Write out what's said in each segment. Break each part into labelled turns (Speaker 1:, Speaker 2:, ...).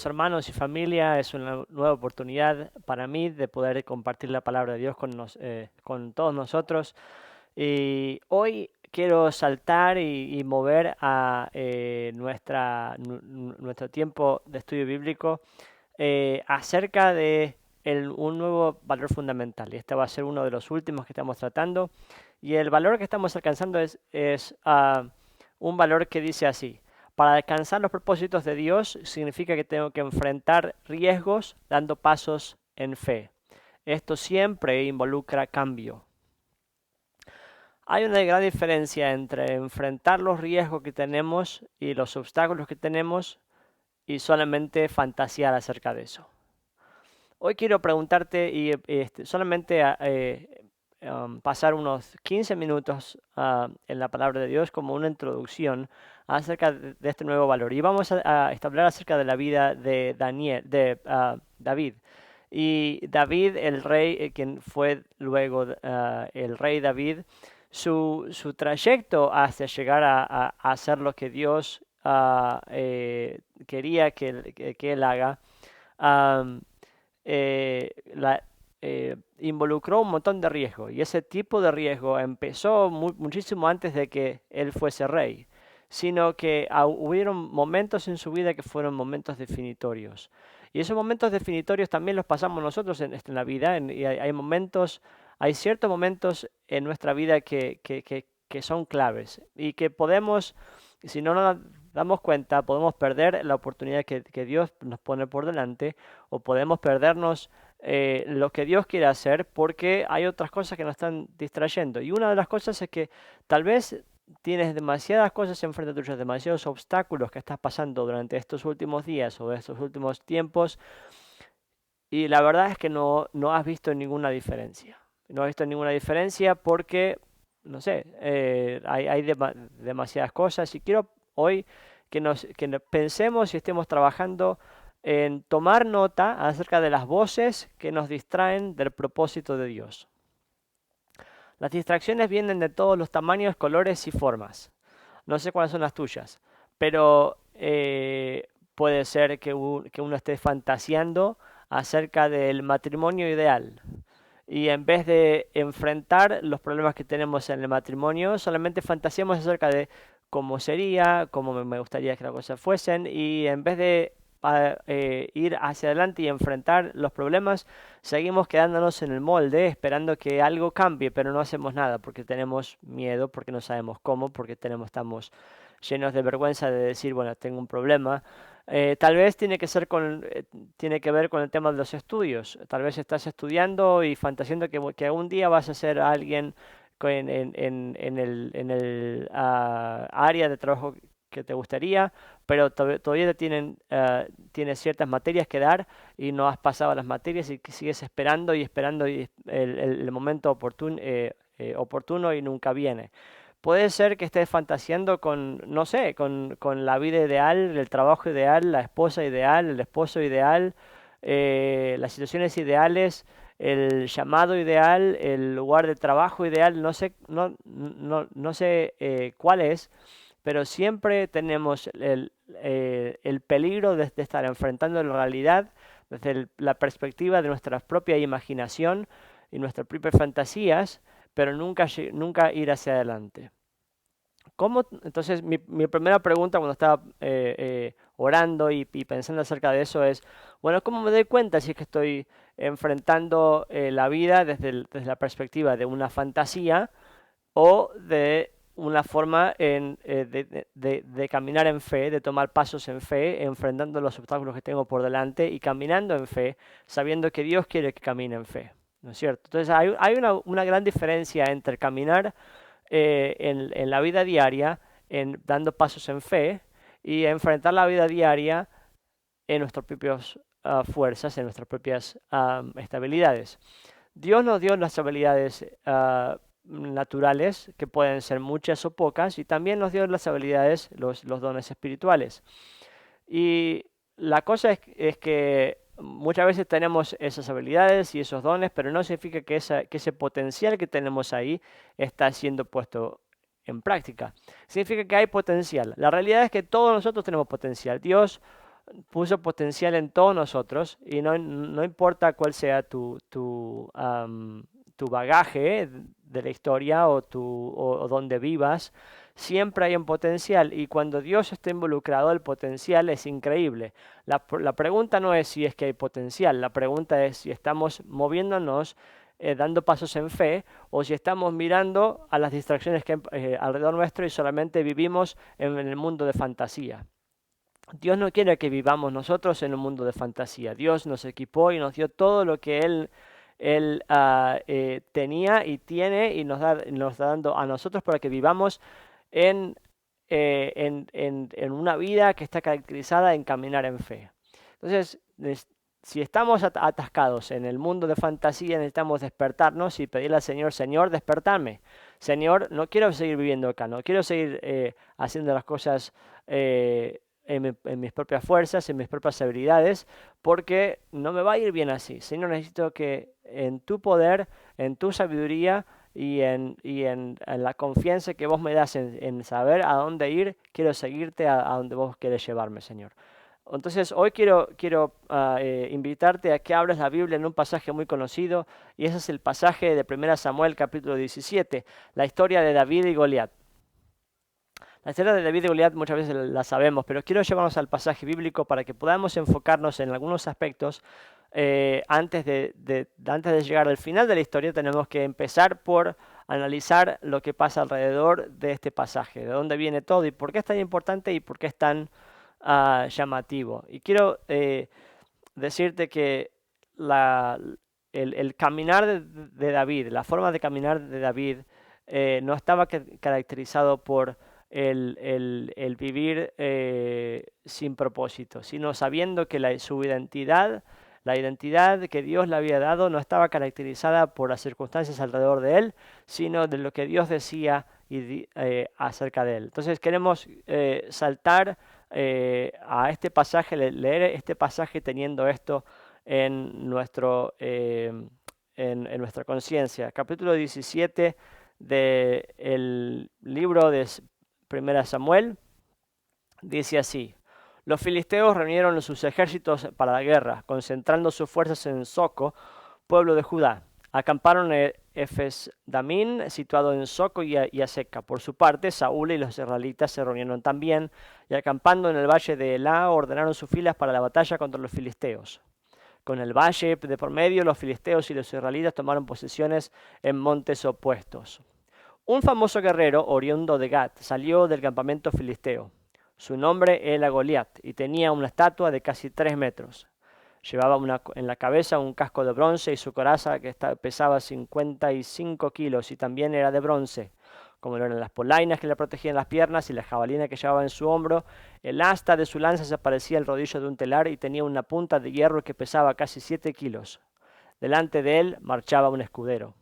Speaker 1: Queridos hermanos y familia, es una nueva oportunidad para mí de poder compartir la palabra de Dios con todos nosotros. Y hoy quiero saltar y mover a nuestro tiempo de estudio bíblico acerca de un nuevo valor fundamental. Y este va a ser uno de los últimos que estamos tratando. Y el valor que estamos alcanzando es un valor que dice así: para alcanzar los propósitos de Dios significa que tengo que enfrentar riesgos dando pasos en fe. Esto siempre involucra cambio. Hay una gran diferencia entre enfrentar los riesgos que tenemos y los obstáculos que tenemos y solamente fantasear acerca de eso. Hoy quiero preguntarte y solamente pasar unos 15 minutos en la palabra de Dios como una introducción acerca de este nuevo valor. Y vamos a hablar acerca de la vida de David. Y David, el rey, quien fue luego el rey David, su trayecto hasta llegar a hacer lo que Dios quería que él haga, um, involucró un montón de riesgo, y ese tipo de riesgo empezó muchísimo antes de que él fuese rey, sino que hubieron momentos en su vida que fueron momentos definitorios. Y esos momentos definitorios también los pasamos nosotros en la vida, y hay ciertos momentos en nuestra vida que son claves y que podemos, si no nos damos cuenta, podemos perder la oportunidad que Dios nos pone por delante, o podemos perdernos lo que Dios quiere hacer porque hay otras cosas que nos están distrayendo. Y una de las cosas es que tal vez tienes demasiadas cosas enfrente tuyo, demasiados obstáculos que estás pasando durante estos últimos días o estos últimos tiempos, y la verdad es que no has visto ninguna diferencia. No has visto ninguna diferencia porque, no sé, hay demasiadas cosas, y quiero hoy que pensemos y estemos trabajando en tomar nota acerca de las voces que nos distraen del propósito de Dios. Las distracciones vienen de todos los tamaños, colores y formas. No sé cuáles son las tuyas, pero puede ser que uno esté fantaseando acerca del matrimonio ideal. Y en vez de enfrentar los problemas que tenemos en el matrimonio, solamente fantaseamos acerca de cómo sería, cómo me gustaría que las cosas fuesen, y en vez de ir hacia adelante y enfrentar los problemas, seguimos quedándonos en el molde, esperando que algo cambie, pero no hacemos nada porque tenemos miedo, porque no sabemos cómo, porque estamos llenos de vergüenza de decir, bueno, tengo un problema. Tal vez tiene que ver con el tema de los estudios. Tal vez estás estudiando y fantaseando que algún día vas a ser alguien en el área de trabajo que te gustaría, pero todavía tienes ciertas materias que dar y no has pasado las materias, y que sigues esperando y esperando, y el momento oportuno y nunca viene. Puede ser que estés fantaseando con, no sé, con la vida ideal, el trabajo ideal, la esposa ideal, el esposo ideal, las situaciones ideales, el llamado ideal, el lugar de trabajo ideal. No sé, no sé cuál es, pero siempre tenemos el peligro de estar enfrentando la realidad desde la perspectiva de nuestra propia imaginación y nuestras propias fantasías, pero nunca ir hacia adelante. Entonces, mi primera pregunta cuando estaba orando y pensando acerca de eso es, bueno, ¿cómo me doy cuenta si es que estoy enfrentando la vida desde la perspectiva de una fantasía o de una forma de caminar en fe, de tomar pasos en fe, enfrentando los obstáculos que tengo por delante y caminando en fe, sabiendo que Dios quiere que camine en fe? ¿No es cierto? Entonces hay una gran diferencia entre caminar en la vida diaria, dando pasos en fe, y enfrentar la vida diaria en nuestras propias fuerzas, en nuestras propias estabilidades. Dios nos dio las habilidades naturales, que pueden ser muchas o pocas, y también nos dio las habilidades, los dones espirituales. Y la cosa es que muchas veces tenemos esas habilidades y esos dones, pero no significa que ese potencial que tenemos ahí está siendo puesto en práctica. Significa que hay potencial. La realidad es que todos nosotros tenemos potencial. Dios puso potencial en todos nosotros y no importa cuál sea tu bagaje de la historia o donde vivas, siempre hay un potencial y cuando Dios está involucrado el potencial es increíble. La pregunta no es si es que hay potencial, la pregunta es si estamos moviéndonos, dando pasos en fe o si estamos mirando a las distracciones que hay alrededor nuestro y solamente vivimos en el mundo de fantasía. Dios no quiere que vivamos nosotros en un mundo de fantasía. Dios nos equipó y nos dio todo lo que Él tenía y tiene y nos está dando a nosotros para que vivamos en, en una vida que está caracterizada en caminar en fe. Entonces, si estamos atascados en el mundo de fantasía, necesitamos despertarnos y pedirle al Señor, Señor, despertarme. Señor, no quiero seguir viviendo acá, no quiero seguir haciendo las cosas en mis propias fuerzas, en mis propias habilidades, porque no me va a ir bien así. Señor, necesito que en tu poder, en tu sabiduría en la confianza que vos me das en saber a dónde ir, quiero seguirte a donde vos quieres llevarme, Señor. Entonces hoy quiero invitarte a que abras la Biblia en un pasaje muy conocido y ese es el pasaje de 1 Samuel capítulo 17, la historia de David y Goliat. La historia de David y Goliat muchas veces la sabemos, pero quiero llevarnos al pasaje bíblico para que podamos enfocarnos en algunos aspectos. Antes de llegar al final de la historia tenemos que empezar por analizar lo que pasa alrededor de este pasaje, de dónde viene todo y por qué es tan importante y por qué es tan llamativo. Y quiero decirte que el caminar de David, la forma de caminar de David, no estaba caracterizado por el vivir sin propósito, sino sabiendo que su identidad, la identidad que Dios le había dado, no estaba caracterizada por las circunstancias alrededor de él, sino de lo que Dios decía acerca de él. Entonces queremos saltar a este pasaje, leer este pasaje teniendo esto en, en nuestra conciencia. Capítulo 17 del libro de 1 Samuel dice así: los filisteos reunieron sus ejércitos para la guerra, concentrando sus fuerzas en Soco, pueblo de Judá. Acamparon en Efes-Damín, situado en Soco y Aseca. Por su parte, Saúl y los israelitas se reunieron también, y acampando en el valle de Elá, ordenaron sus filas para la batalla contra los filisteos. Con el valle de por medio, los filisteos y los israelitas tomaron posiciones en montes opuestos. Un famoso guerrero, oriundo de Gat, salió del campamento filisteo. Su nombre era Goliat y tenía una estatua de casi 3 metros. Llevaba en la cabeza un casco de bronce y su coraza que pesaba 55 kilos y también era de bronce, como lo eran las polainas que le protegían las piernas y la jabalina que llevaba en su hombro. El asta de su lanza se parecía al rodillo de un telar y tenía una punta de hierro que pesaba casi 7 kilos. Delante de él marchaba un escudero.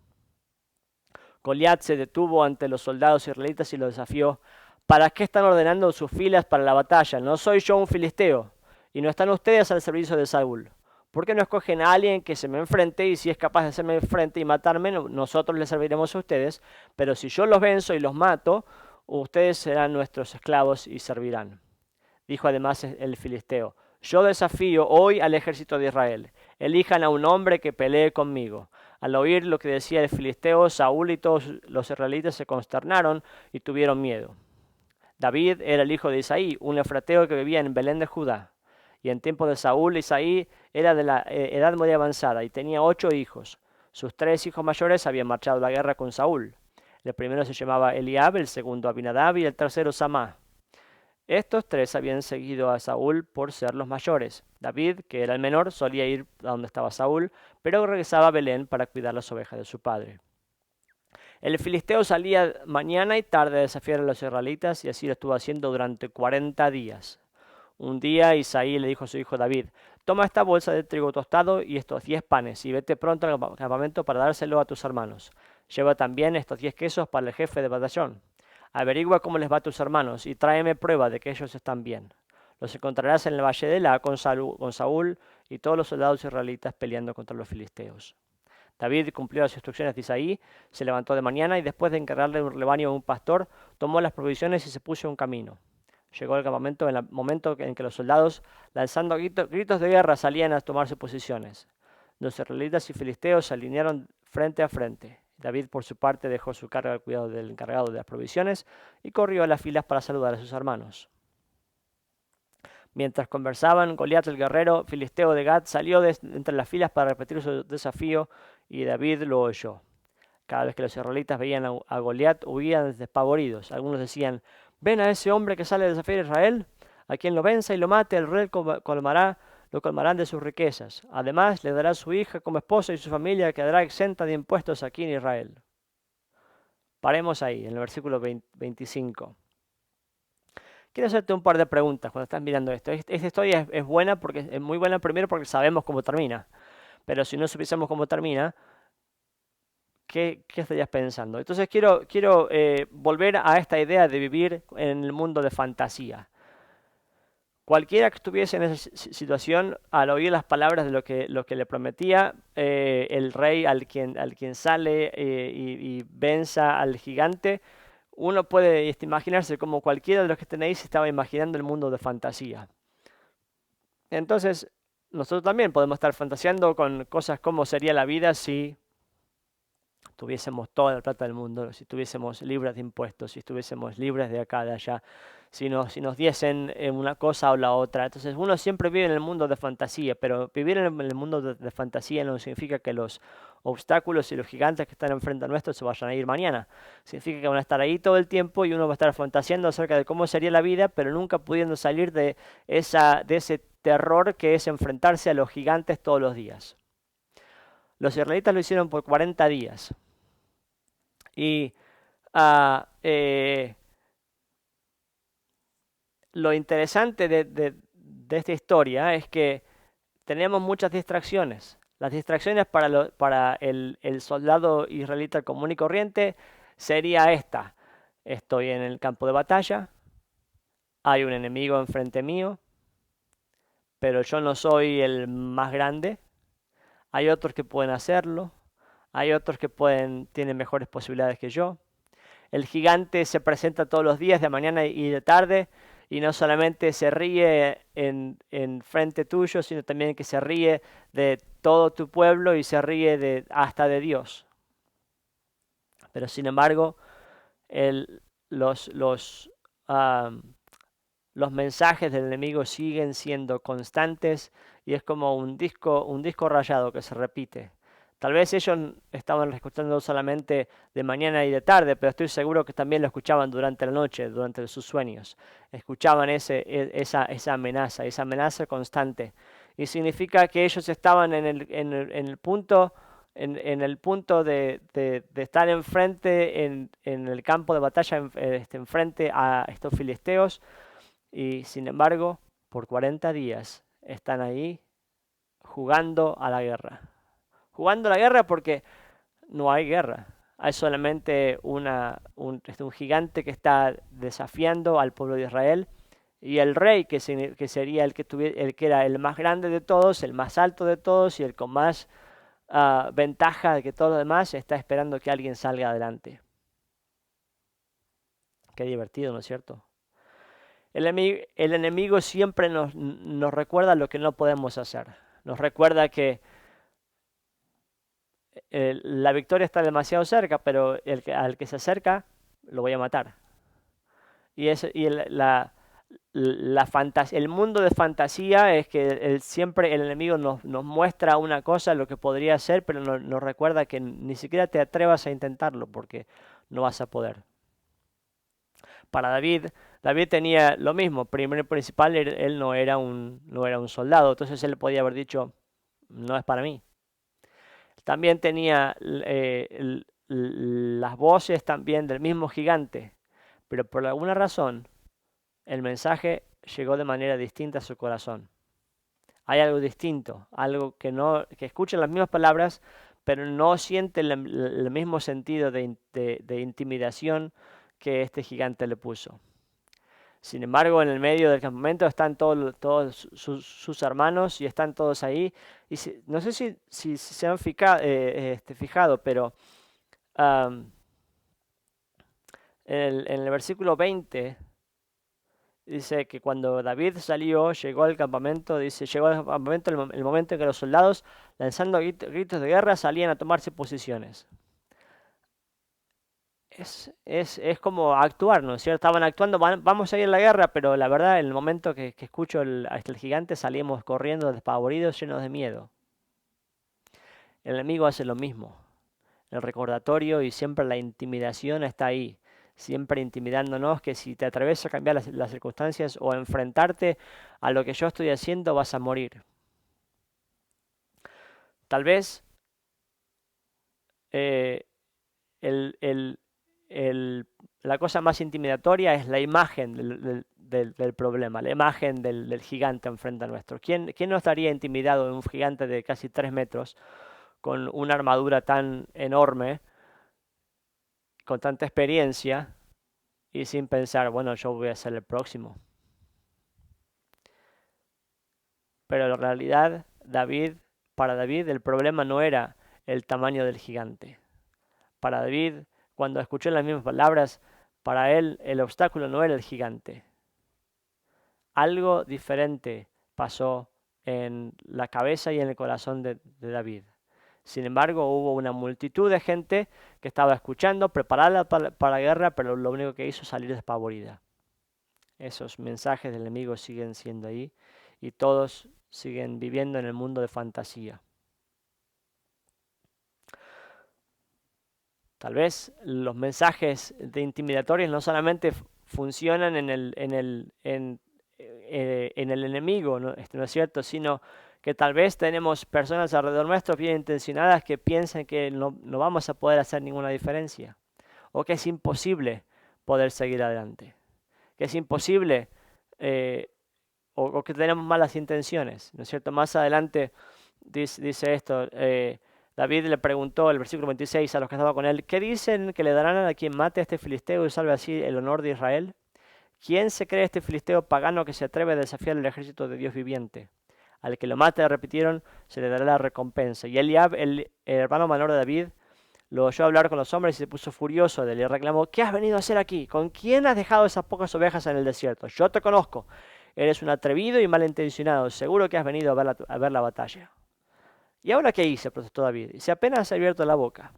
Speaker 1: Goliat se detuvo ante los soldados israelitas y los desafió: ¿para qué están ordenando sus filas para la batalla? ¿No soy yo un filisteo? ¿Y no están ustedes al servicio de Saúl? ¿Por qué no escogen a alguien que se me enfrente y si es capaz de hacerme frente y matarme, nosotros les serviremos a ustedes? Pero si yo los venzo y los mato, ustedes serán nuestros esclavos y servirán. Dijo además el filisteo: yo desafío hoy al ejército de Israel. Elijan a un hombre que pelee conmigo. Al oír lo que decía el filisteo, Saúl y todos los israelitas se consternaron y tuvieron miedo. David era el hijo de Isaí, un efrateo que vivía en Belén de Judá. Y en tiempo de Saúl, Isaí era de la edad muy avanzada y tenía 8 hijos. Sus 3 hijos mayores habían marchado a la guerra con Saúl. El primero se llamaba Eliab, el segundo Abinadab y el tercero Samá. Estos 3 habían seguido a Saúl por ser los mayores. David, que era el menor, solía ir a donde estaba Saúl, pero regresaba a Belén para cuidar las ovejas de su padre. El filisteo salía mañana y tarde a desafiar a los israelitas y así lo estuvo haciendo durante 40 días. Un día Isaí le dijo a su hijo David: toma esta bolsa de trigo tostado y estos 10 panes y vete pronto al campamento para dárselo a tus hermanos. Lleva también estos 10 quesos para el jefe de batallón. Averigua cómo les va a tus hermanos y tráeme prueba de que ellos están bien. Los encontrarás en el valle de Elá con Saúl y todos los soldados israelitas peleando contra los filisteos. David cumplió las instrucciones de Isaí, se levantó de mañana y después de encargarle un rebaño a un pastor, tomó las provisiones y se puso en camino. Llegó el campamento en el momento en que los soldados, lanzando gritos de guerra, salían a tomar sus posiciones. Los israelitas y filisteos se alinearon frente a frente. David, por su parte, dejó su carga al cuidado del encargado de las provisiones y corrió a las filas para saludar a sus hermanos. Mientras conversaban, Goliat, el guerrero filisteo de Gat, salió entre las filas para repetir su desafío y David lo oyó. Cada vez que los israelitas veían a Goliat, huían despavoridos. Algunos decían: «¿Ven a ese hombre que sale a desafiar a Israel? A quien lo venza y lo mate, el rey lo colmarán de sus riquezas. Además, le dará su hija como esposa y su familia quedará exenta de impuestos aquí en Israel». Paremos ahí, en el versículo 25. Quiero hacerte un par de preguntas cuando estás mirando esto. Esta historia es buena, porque es muy buena primero porque sabemos cómo termina. Pero si no supiésemos cómo termina, ¿qué estarías pensando? Entonces quiero volver a esta idea de vivir en el mundo de fantasía. Cualquiera que estuviese en esa situación, al oír las palabras de lo que le prometía el rey al quien sale y venza al gigante, uno puede imaginarse como cualquiera de los que tenéis estaba imaginando el mundo de fantasía. Entonces, nosotros también podemos estar fantaseando con cosas como sería la vida si tuviésemos toda la plata del mundo, si estuviésemos libres de impuestos, si estuviésemos libres de acá, de allá, si nos diesen una cosa o la otra. Entonces uno siempre vive en el mundo de fantasía, pero vivir en el mundo de fantasía no significa que los obstáculos y los gigantes que están enfrente a nuestro se vayan a ir mañana. Significa que van a estar ahí todo el tiempo y uno va a estar fantaseando acerca de cómo sería la vida, pero nunca pudiendo salir de ese terror que es enfrentarse a los gigantes todos los días. Los israelitas lo hicieron por 40 días. Y lo interesante de esta historia es que tenemos muchas distracciones. Las distracciones para el soldado israelita común y corriente sería esta: estoy en el campo de batalla, hay un enemigo enfrente mío, pero yo no soy el más grande, hay otros que pueden hacerlo, hay otros que tienen mejores posibilidades que yo. El gigante se presenta todos los días, de mañana y de tarde, y no solamente se ríe en frente tuyo, sino también que se ríe de todo tu pueblo y se ríe hasta de Dios. Pero sin embargo, los, los, los mensajes del enemigo siguen siendo constantes y es como un disco rayado que se repite. Tal vez ellos estaban escuchando solamente de mañana y de tarde, pero estoy seguro que también lo escuchaban durante la noche, durante sus sueños. Escuchaban esa amenaza constante. Y significa que ellos estaban en el punto, en el punto de estar enfrente, en el campo de batalla, enfrente a estos filisteos. Y sin embargo, por 40 días están ahí jugando a la guerra. Jugando a la guerra porque no hay guerra. Hay solamente un gigante que está desafiando al pueblo de Israel y el rey que sería el que era el más grande de todos, el más alto de todos y el con más ventaja de que todos los demás, está esperando que alguien salga adelante. Qué divertido, ¿no es cierto? El enemigo siempre nos recuerda lo que no podemos hacer. Nos recuerda que la victoria está demasiado cerca, pero al que se acerca lo voy a matar. El mundo de fantasía es que siempre el enemigo nos muestra una cosa, lo que podría ser, pero nos recuerda que ni siquiera te atrevas a intentarlo porque no vas a poder. Para David tenía lo mismo. Primero y principal, él no era un soldado, entonces él podía haber dicho: no es para mí. También tenía las voces también del mismo gigante, pero por alguna razón el mensaje llegó de manera distinta a su corazón. Hay algo distinto, algo que escucha las mismas palabras, pero no siente el mismo sentido de intimidación que este gigante le puso. Sin embargo, en el medio del campamento están todos sus hermanos y están todos ahí. Y no sé si se han fijado, pero en el versículo 20 Dice que cuando David salió, llegó al campamento, dice, llegó al campamento el momento en que los soldados, lanzando gritos de guerra, salían a tomarse posiciones. Es como actuar, ¿no es cierto? Estaban actuando, vamos a ir a la guerra, pero la verdad, en el momento que escucho el gigante, salimos corriendo despavoridos, llenos de miedo. El enemigo hace lo mismo. El recordatorio y siempre la intimidación está ahí, siempre intimidándonos que si te atreves a cambiar las circunstancias o a enfrentarte a lo que yo estoy haciendo, vas a morir. Tal vez eh, el, el- el- la cosa más intimidatoria es la imagen del problema, la imagen del gigante enfrente a nuestro. ¿Quién no estaría intimidado de un gigante de casi 3 metros con una armadura tan enorme, con tanta experiencia y sin pensar, bueno, yo voy a ser el próximo? Pero en realidad, para David el problema no era el tamaño del gigante. Para David, cuando escuchó las mismas palabras, para él el obstáculo no era el gigante. Algo diferente pasó en la cabeza y en el corazón de David. Sin embargo, hubo una multitud de gente que estaba escuchando, preparada para la guerra, pero lo único que hizo es salir despavorida. Esos mensajes del enemigo siguen siendo ahí y todos siguen viviendo en el mundo de fantasía. Tal vez los mensajes de intimidatorios no solamente funcionan en el enemigo, ¿no es cierto? Sino que tal vez tenemos personas alrededor nuestro bien intencionadas que piensan que no vamos a poder hacer ninguna diferencia o que es imposible poder seguir adelante, que es imposible eh, o que tenemos malas intenciones, ¿no es cierto? Más adelante dice esto, David le preguntó, el versículo 26, a los que estaban con él, ¿qué dicen que le darán a quien mate a este filisteo y salve así el honor de Israel? ¿Quién se cree este filisteo pagano que se atreve a desafiar el ejército de Dios viviente? Al que lo mate, repitieron, se le dará la recompensa. Y Eliab, el hermano menor de David, lo oyó hablar con los hombres y se puso furioso de él y reclamó, ¿qué has venido a hacer aquí? ¿Con quién has dejado esas pocas ovejas en el desierto? Yo te conozco. Eres un atrevido y malintencionado. Seguro que has venido a ver la batalla. ¿Y ahora qué hice? Protestó David. Y se apenas ha abierto la boca.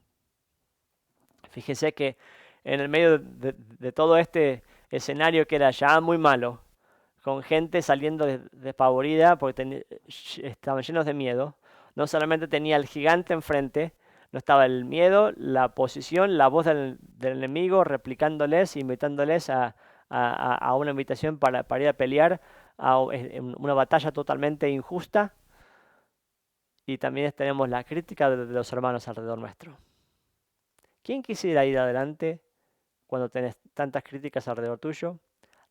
Speaker 1: Fíjense que en el medio de todo este escenario que era ya muy malo, con gente saliendo despavorida porque estaban llenos de miedo, no solamente tenía el gigante enfrente, no estaba el miedo, la posición, la voz del enemigo replicándoles, invitándoles a una invitación para ir a pelear en una batalla totalmente injusta. Y también tenemos la crítica de los hermanos alrededor nuestro. ¿Quién quisiera ir adelante cuando tenés tantas críticas alrededor tuyo?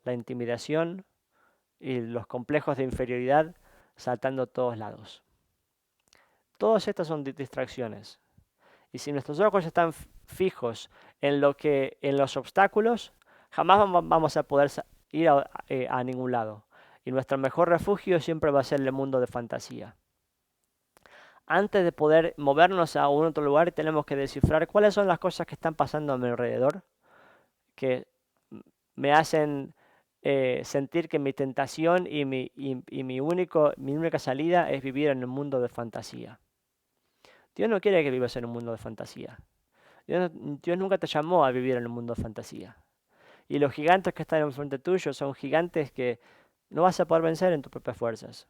Speaker 1: La intimidación y los complejos de inferioridad saltando a todos lados. Todas estas son distracciones. Y si nuestros ojos están fijos en los obstáculos, jamás vamos a poder ir a ningún lado. Y nuestro mejor refugio siempre va a ser el mundo de fantasía. Antes de poder movernos a un otro lugar, tenemos que descifrar cuáles son las cosas que están pasando a mi alrededor, que me hacen sentir que mi tentación y mi única salida es vivir en un mundo de fantasía. Dios no quiere que vivas en un mundo de fantasía. Dios nunca te llamó a vivir en un mundo de fantasía. Y los gigantes que están enfrente tuyo son gigantes que no vas a poder vencer en tus propias fuerzas.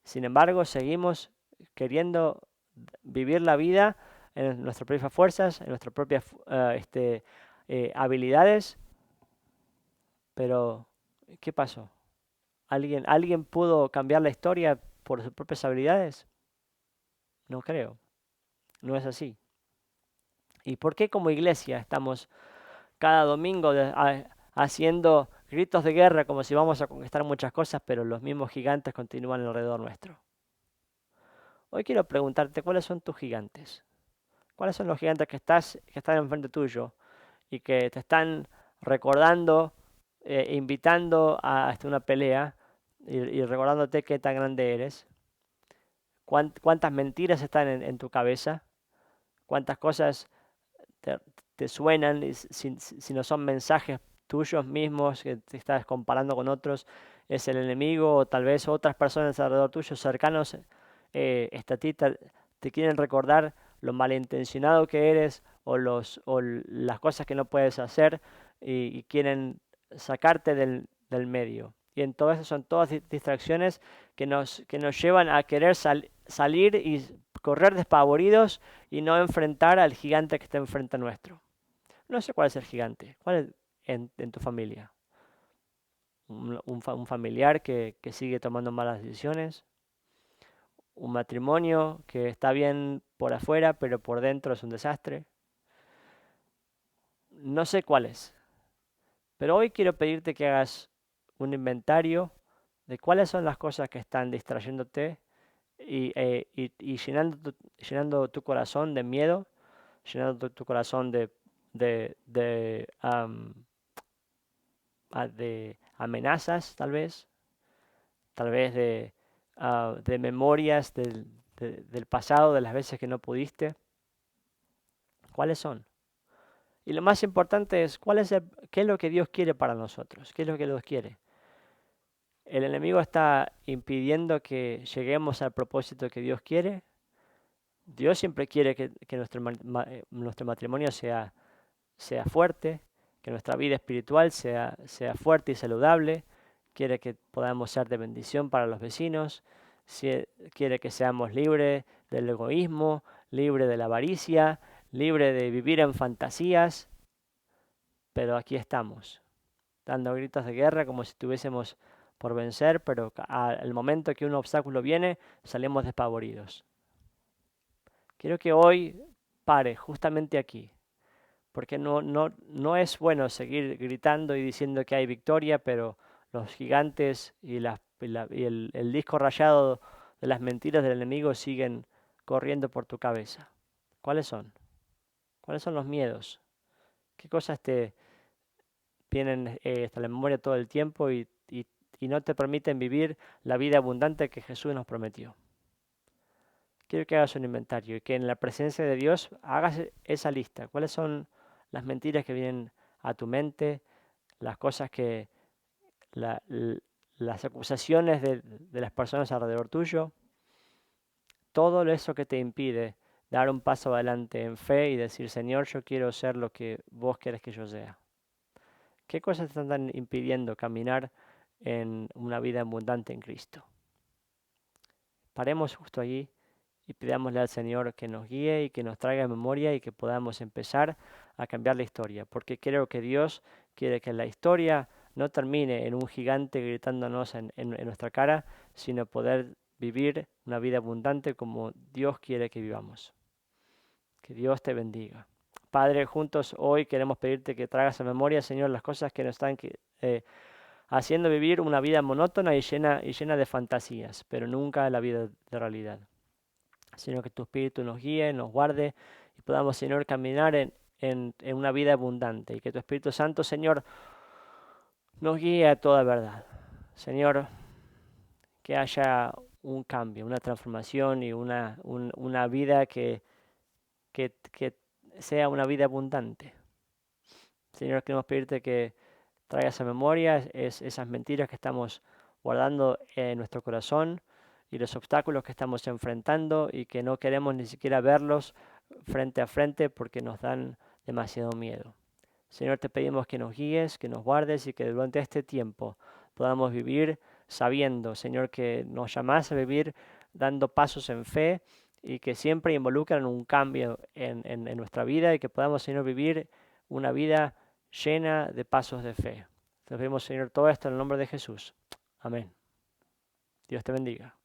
Speaker 1: Sin embargo, seguimos queriendo vivir la vida en nuestras propias fuerzas, en nuestras propias habilidades. Pero, ¿qué pasó? ¿Alguien pudo cambiar la historia por sus propias habilidades? No creo. No es así. ¿Y por qué como iglesia estamos cada domingo haciendo gritos de guerra como si vamos a conquistar muchas cosas, pero los mismos gigantes continúan alrededor nuestro? Hoy quiero preguntarte, ¿cuáles son tus gigantes? ¿Cuáles son los gigantes que están enfrente tuyo y que te están recordando, invitando a una pelea y recordándote qué tan grande eres? ¿Cuántas mentiras están en tu cabeza? ¿Cuántas cosas te, te suenan si no son mensajes tuyos mismos, que te estás comparando con otros, es el enemigo, o tal vez otras personas alrededor tuyo, cercanos a ti, te quieren recordar lo malintencionado que eres o las cosas que no puedes hacer y quieren sacarte del medio. Y en todo eso son todas distracciones que nos llevan a querer salir y correr despavoridos y no enfrentar al gigante que está enfrente nuestro. No sé cuál es el gigante. ¿Cuál es en tu familia? Un familiar que sigue tomando malas decisiones. Un matrimonio que está bien por afuera, pero por dentro es un desastre. No sé cuál es. Pero hoy quiero pedirte que hagas un inventario de cuáles son las cosas que están distrayéndote y llenando tu corazón de miedo, llenando tu corazón de amenazas, tal vez de memorias del pasado, de las veces que no pudiste. ¿Cuáles son? Y lo más importante es, ¿qué es lo que Dios quiere para nosotros? ¿Qué es lo que Dios quiere? El enemigo está impidiendo que lleguemos al propósito que Dios quiere. Dios siempre quiere que nuestro matrimonio sea fuerte, que nuestra vida espiritual sea fuerte y saludable. Quiere que podamos ser de bendición para los vecinos. Quiere que seamos libres del egoísmo, libres de la avaricia, libres de vivir en fantasías. Pero aquí estamos, dando gritos de guerra como si estuviésemos por vencer, pero al momento que un obstáculo viene, salimos despavoridos. Quiero que hoy pare justamente aquí, porque no es bueno seguir gritando y diciendo que hay victoria, pero los gigantes y el disco rayado de las mentiras del enemigo siguen corriendo por tu cabeza. ¿Cuáles son? ¿Cuáles son los miedos? ¿Qué cosas te vienen hasta la memoria todo el tiempo y no te permiten vivir la vida abundante que Jesús nos prometió? Quiero que hagas un inventario y que en la presencia de Dios hagas esa lista. ¿Cuáles son las mentiras que vienen a tu mente? Las cosas las acusaciones de las personas alrededor tuyo. Todo eso que te impide dar un paso adelante en fe y decir, Señor, yo quiero ser lo que vos querés que yo sea. ¿Qué cosas te están impidiendo caminar en una vida abundante en Cristo? Paremos justo allí y pidámosle al Señor que nos guíe y que nos traiga memoria y que podamos empezar a cambiar la historia, porque creo que Dios quiere que la historia no termine en un gigante gritándonos en nuestra cara, sino poder vivir una vida abundante como Dios quiere que vivamos. Que Dios te bendiga. Padre, juntos hoy queremos pedirte que traigas a memoria, Señor, las cosas que nos están haciendo vivir una vida monótona y llena de fantasías, pero nunca la vida de realidad. Sino que tu Espíritu nos guíe, nos guarde y podamos, Señor, caminar en una vida abundante. Y que tu Espíritu Santo, Señor, nos guíe a toda verdad. Señor, que haya un cambio, una transformación y una vida que sea una vida abundante. Señor, queremos pedirte que traigas a memoria esas mentiras que estamos guardando en nuestro corazón y los obstáculos que estamos enfrentando y que no queremos ni siquiera verlos frente a frente porque nos dan demasiado miedo. Señor, te pedimos que nos guíes, que nos guardes y que durante este tiempo podamos vivir sabiendo, Señor, que nos llamás a vivir dando pasos en fe y que siempre involucran un cambio en nuestra vida y que podamos, Señor, vivir una vida llena de pasos de fe. Te pedimos, Señor, todo esto en el nombre de Jesús. Amén. Dios te bendiga.